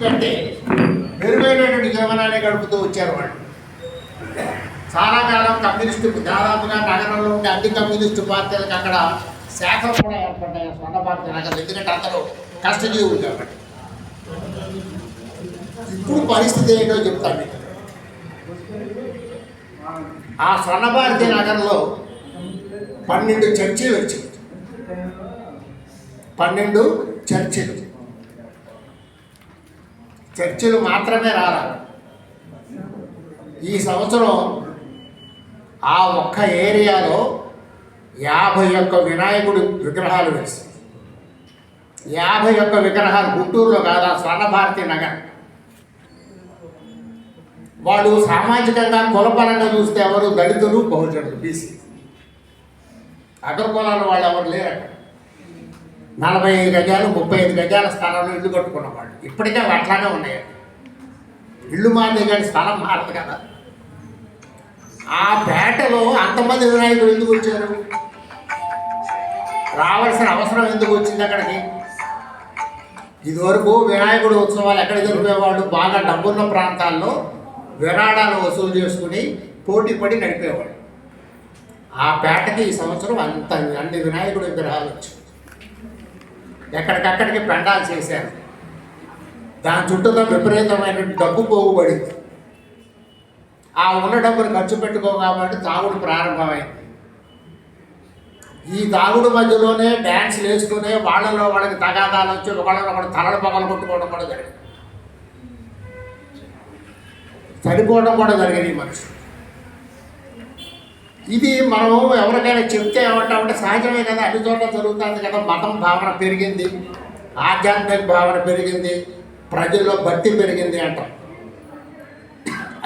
ఎందుకంటే మెరుగైనటువంటి జీవనాన్ని గడుపుతూ వచ్చారు వాళ్ళు. చాలా కాలం కమ్యూనిస్టు దాదాపుగా నగరంలో ఉండే అన్ని కమ్యూనిస్టు పార్టీలకు అక్కడ శాఖలు కూడా ఏర్పడ్డాయి స్వర్ణ భారతి నగరం, ఎందుకంటే అందరూ కష్టజీవులు కాబట్టి. ఇప్పుడు పరిస్థితి ఏంటో చెప్తాను మీకు. ఆ స్వర్ణ భారతి నగరంలో 12 చర్చిలు వచ్చాయి. 12 చర్చిలు మాత్రమే రావాలి. ఈ సంవత్సరం ఆ ఒక్క ఏరియాలో 51 వినాయకుడి విగ్రహాలు వేసి 51 విగ్రహాలు గుంటూరులో కాదు, ఆ స్వర్ణ భారతి నగర్. వాళ్ళు సామాజికంగా కులపరంగా చూస్తే ఎవరు దళితులు, బహుజనులు, బీసీ, అగ్రకులాల వాళ్ళు ఎవరు లేరు అక్కడ. 45 గజాలు 35 గజాల స్థలంలో ఇల్లు కట్టుకున్న వాళ్ళు ఇప్పటికే అట్లానే ఉన్నాయి. ఇల్లు మారితే కానీ స్థలం మారదు కదా. ఆ పేటలో అంతమంది వినాయకుడు ఎందుకు వచ్చారు? రావాల్సిన అవసరం ఎందుకు వచ్చింది అక్కడికి? ఇదివరకు వినాయకుడు ఉత్సవాలు ఎక్కడ జరిపేవాడు? బాగా డబ్బున్న ప్రాంతాల్లో విరాళాలు వసూలు చేసుకుని పోటీ పడి నడిపేవాడు. ఆ పేటకి ఈ సంవత్సరం అన్ని వినాయకుడి విగ్రహాలు వచ్చాయి. ఎక్కడికక్కడికి పెండాలు చేశారు. దాని చుట్టూతో విపరీతమైన డబ్బు పోగుబడింది. ఆ ఉన్న డబ్బును ఖర్చు పెట్టుకోగాబట్టి తాగుడు ప్రారంభమైంది. ఈ తాగుడు మధ్యలోనే డ్యాన్స్లు వేసుకునే వాళ్ళలో వాళ్ళకి తగాదాలు వచ్చి ఒకళ్ళొకడు తలలు పగలు కొట్టుకోవడం కూడా జరిగింది. చనిపోవడం కూడా జరిగింది మనిషి. ఇది మనం ఎవరికైనా చెప్తే ఏమంటామంటే సహజమే కదా, అన్ని చోట్ల జరుగుతుంది కదా. మతం భావన పెరిగింది, ఆధ్యాత్మిక భావన పెరిగింది, ప్రజల్లో భక్తి పెరిగింది అంటాం.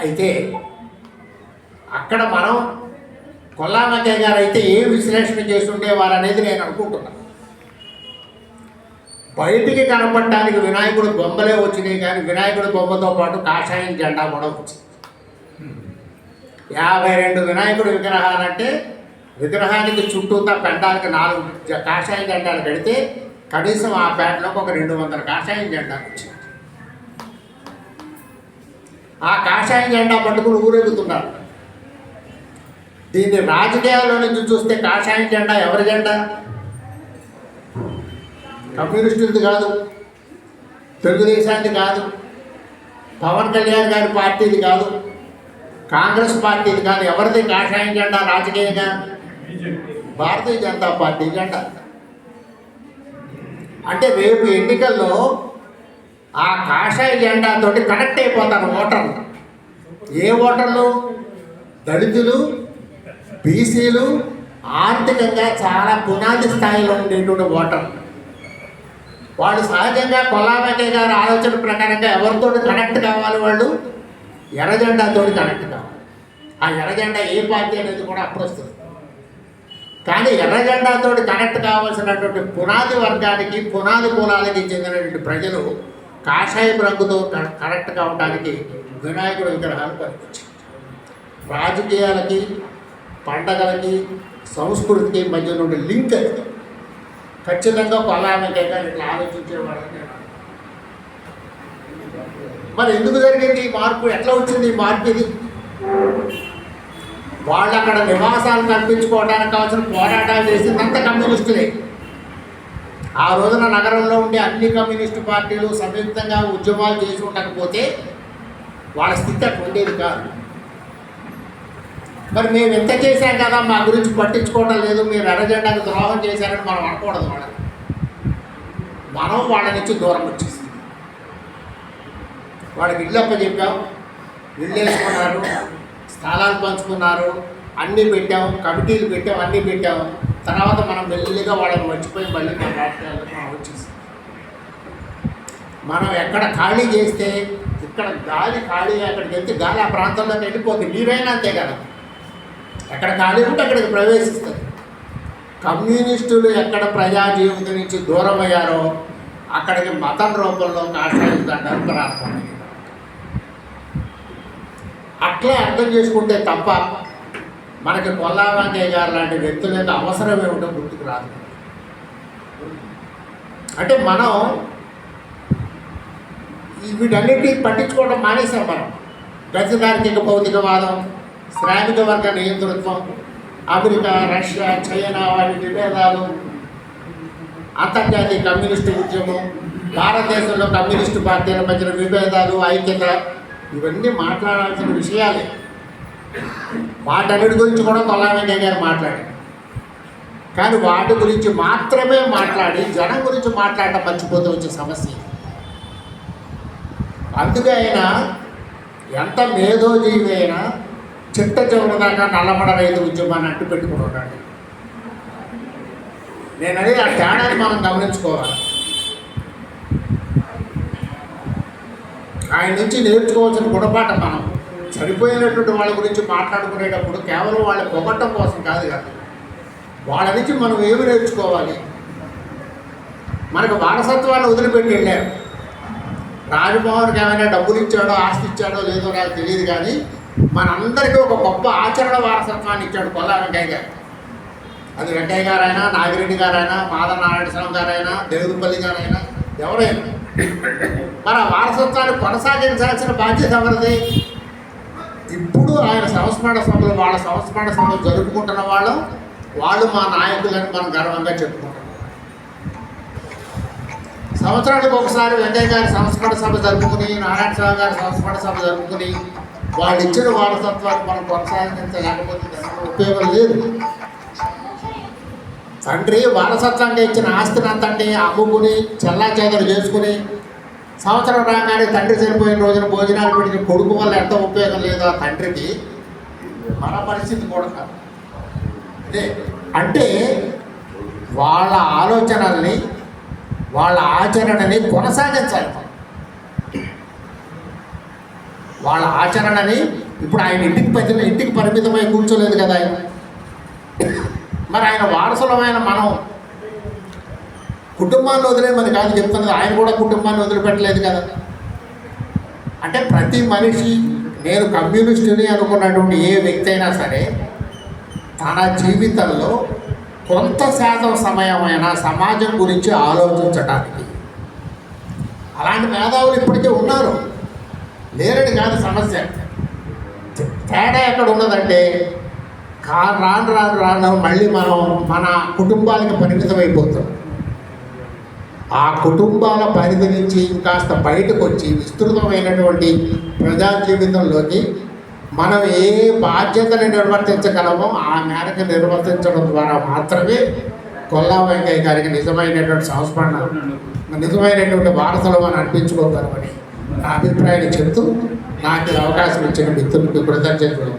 అయితే అక్కడ మనం కొల్లామక్కయ్య గారు అయితే ఏం విశ్లేషణ చేస్తుండేవారు అనేది నేను అనుకుంటున్నాను. బయటికి కనపడటానికి వినాయకుడు బొమ్మలే వచ్చినాయి, కానీ వినాయకుడి బొమ్మతో పాటు కాషాయం జెండా కూడా వచ్చింది. 52 వినాయకుడి విగ్రహాలంటే విగ్రహానికి చుట్టూతా పెండానికి 4 కాషాయ జెండాలు కడితే కనీసం ఆ పేటలోకి ఒక 200 కాషాయం జెండాలు వచ్చింది. ఆ కాషాయం జెండా పట్టుకుని ఊరేగుతున్నారు. దీన్ని రాజకీయాల్లో నుంచి చూస్తే కాషాయం జెండా ఎవరి జెండా? కమ్యూనిస్టులది కాదు, తెలుగుదేశానికి కాదు, పవన్ కళ్యాణ్ గారి పార్టీది కాదు, కాంగ్రెస్ పార్టీది కాదు. ఎవరిది కాషాయం జెండా రాజకీయంగా? భారతీయ జనతా పార్టీ జెండా. అంటే రేపు ఎన్నికల్లో ఆ కాషాయ జెండాతో కనెక్ట్ అయిపోతారు ఓటర్లు. ఏ ఓటర్లు? దళితులు, బీసీలు, ఆర్థికంగా చాలా పునాది స్థాయిలో ఉండేటువంటి ఓటర్లు. వాళ్ళు సహజంగా కొల్లామక్కయ్య గారి ఆలోచన ప్రకారంగా ఎవరితో కనెక్ట్ కావాలి? వాళ్ళు ఎర్రజెండాతో కనెక్ట్ కావాలి. ఆ ఎర్రజెండా ఏ పార్టీ అనేది కూడా అప్పుడు వస్తుంది. కానీ ఎర్రజెండాతో కనెక్ట్ కావాల్సినటువంటి పునాది వర్గానికి, పునాది కులాలకి చెందినటువంటి ప్రజలు కాషాయం రంగుతో కనెక్ట్ కావడానికి వినాయకుడి విగ్రహాలు పనికొచ్చాయి. రాజకీయాలకి, పండగలకి, సంస్కృతికి మధ్య నుండి లింక్ అది ఖచ్చితంగా కొల్లామక్కయ్య గారు ఇట్లా ఆలోచించేవాళ్ళని. మరి ఎందుకు జరిగింది ఈ మార్పు? ఎట్లా వచ్చింది ఈ మార్పు? ఇది వాళ్ళు అక్కడ నివాసాలు కల్పించుకోవడానికి కావాల్సిన పోరాటాలు చేసిందంతా కమ్యూనిస్టులే. ఆ రోజున నగరంలో ఉండే అన్ని కమ్యూనిస్టు పార్టీలు సంయుక్తంగా ఉద్యమాలు చేసి ఉండకపోతే వాళ్ళ స్థితి అట్లా ఉండేది కాదు. మరి మేము ఎంత చేశాం కదా, మా గురించి పట్టించుకోవడం లేదు, మీరు ఎర్రజెండాకు ద్రోహం చేశారని మనం అనకూడదు. మనం వాళ్ళ నుంచి దూరం వచ్చేస్తాం. వాళ్ళకి ఇల్లు అప్పచెప్పాం, ఇల్లు వేసుకున్నారు, స్థలాలు పంచుకున్నారు, అన్నీ పెట్టాము, కమిటీలు పెట్టాము, అన్నీ పెట్టాము. తర్వాత మనం మెల్లిగా వాళ్ళని మర్చిపోయి మళ్ళీ మన రాష్ట్రాలకు మనం వచ్చేసాం. మనం ఎక్కడ ఖాళీ చేస్తే ఇక్కడ గాలి ఖాళీ, అక్కడికి వెళ్తే గాలి ఆ ప్రాంతంలోకి వెళ్ళిపోతుంది. నీరైనా అంతే కదా, ఎక్కడ ఖాళీ ఉంటే అక్కడికి ప్రవేశిస్తుంది. కమ్యూనిస్టులు ఎక్కడ ప్రజా జీవితం నుంచి దూరం అయ్యారో అక్కడికి మతం రూపంలో కాషాయం దండాలు ప్రారంభమయ్యాయి. అట్లే అర్థం చేసుకుంటే తప్ప మనకి కొల్లామక్కయ్య గారు లాంటి వ్యక్తుల యొక్క అవసరం ఏమిటో గుర్తుకు రాదు. అంటే మనం వీటన్నిటిని పట్టించుకోవడం మానేశాం మనం. గతితార్కిక భౌతికవాదం, శ్రామిక వర్గ నియంతృత్వం, అమెరికా, రష్యా, చైనా వాటి విభేదాలు, అంతర్జాతీయ కమ్యూనిస్టు ఉద్యమం, భారతదేశంలో కమ్యూనిస్టు పార్టీల మధ్యన విభేదాలు, ఐక్యత, ఇవన్నీ మాట్లాడాల్సిన విషయాలే. వాటన్నిటి గురించి కూడా కొల్లా వెంకయ్య గారు మాట్లాడారు. కానీ వాటి గురించి మాత్రమే మాట్లాడి జనం గురించి మాట్లాడటం మర్చిపోతూ వచ్చే సమస్య. అందుకే ఆయన ఎంత మేధోజీవి అయినా చిట్ట చివరి దాకా నల్లమడ రైతు ఉద్యమాన్ని అట్టు పెట్టుకుని ఉన్నాడు. నేను అనేది ఆ తేడాన్ని మనం గమనించుకోవాలి. ఆయన నుంచి నేర్చుకోవాల్సిన గుణపాఠం మనం చనిపోయినటువంటి వాళ్ళ గురించి మాట్లాడుకునేటప్పుడు కేవలం వాళ్ళ పొగట్టం కోసం కాదు కదా, వాళ్ళ నుంచి మనం ఏమి నేర్చుకోవాలి. మనకు వారసత్వాన్ని వదిలిపెట్టి వెళ్ళారు. రాజమోహన్కి ఏమైనా డబ్బులు ఇచ్చాడో ఆస్తి ఇచ్చాడో లేదో నాకు తెలియదు, కానీ మనందరికీ ఒక గొప్ప ఆచరణ వారసత్వాన్ని ఇచ్చాడు కొల్లా వెంకయ్య గారు. అది వెంకయ్య గారైనా, నాగిరెడ్డి గారైనా, మాధవ నారాయణ స్వామి గారైనా, దేవుపల్లి గారైనా, ఎవరైనా మన వారసత్వాన్ని కొనసాగించాల్సిన బాధ్యత ఎవరిది? ఇప్పుడు ఆయన సంస్మరణ సభలు, వాళ్ళ సంస్మరణ సభలు జరుపుకుంటున్న వాళ్ళు మా నాయకులని మనం గర్వంగా చెప్పుకుంటాం. సంవత్సరానికి ఒకసారి వెంకయ్య గారి సంస్మరణ సభ జరుపుకుని, నారాయణ స్వామి గారి సంస్మరణ సభ జరుపుకుని వాళ్ళు ఇచ్చిన వారసత్వాన్ని మనం కొనసాగించలేకపోతే ఉపయోగం లేదు. తండ్రి వారసత్వంగా ఇచ్చిన ఆస్తిని అంతటి అమ్ముకుని చెల్లా చెదరు చేసుకుని సంవత్సరం రాగానే తండ్రి చనిపోయిన రోజున భోజనాలు పెట్టిన కొడుకు వల్ల ఎంత ఉపయోగం లేదో ఆ తండ్రికి, మన పరిస్థితి కూడా కాదు. అదే అంటే వాళ్ళ ఆలోచనల్ని, వాళ్ళ ఆచరణని కొనసాగించాలి. వాళ్ళ ఆచరణని ఇప్పుడు ఆయన ఇంటికి పరిమితమై కూర్చోలేదు కదా ఆయన. మరి ఆయన వారసులమైన మనం కుటుంబాన్ని వదిలేమని కాదు చెప్తున్నది, ఆయన కూడా కుటుంబాన్ని వదిలిపెట్టలేదు కదా. అంటే ప్రతి మనిషి, నేను కమ్యూనిస్టుని అనుకున్నటువంటి ఏ వ్యక్తి అయినా సరే తన జీవితంలో కొంత శాతం సమయమైనా సమాజం గురించి ఆలోచించడానికి, అలాంటి మేధావులు ఇప్పటికే ఉన్నారు, లేరని కాదు సమస్య. తేడా ఎక్కడ ఉన్నదంటే రాను మళ్ళీ మనం మన కుటుంబాలకు పరిమితమైపోతాం. ఆ కుటుంబాల పరిధి నుంచి ఇంకాస్త బయటకు వచ్చి విస్తృతమైనటువంటి ప్రజా జీవితంలోకి మనం ఏ బాధ్యతను నిర్వర్తించగలమో ఆ మేరకు నిర్వర్తించడం ద్వారా మాత్రమే కొల్లా వెంకయ్య గారికి నిజమైనటువంటి సంస్మరణ, నిజమైనటువంటి వారసులు అని అనిపించుకోగలమని నా అభిప్రాయాన్ని చెప్తూ నాకు అవకాశం ఇచ్చిన మిత్రులకు కృతజ్ఞతలు.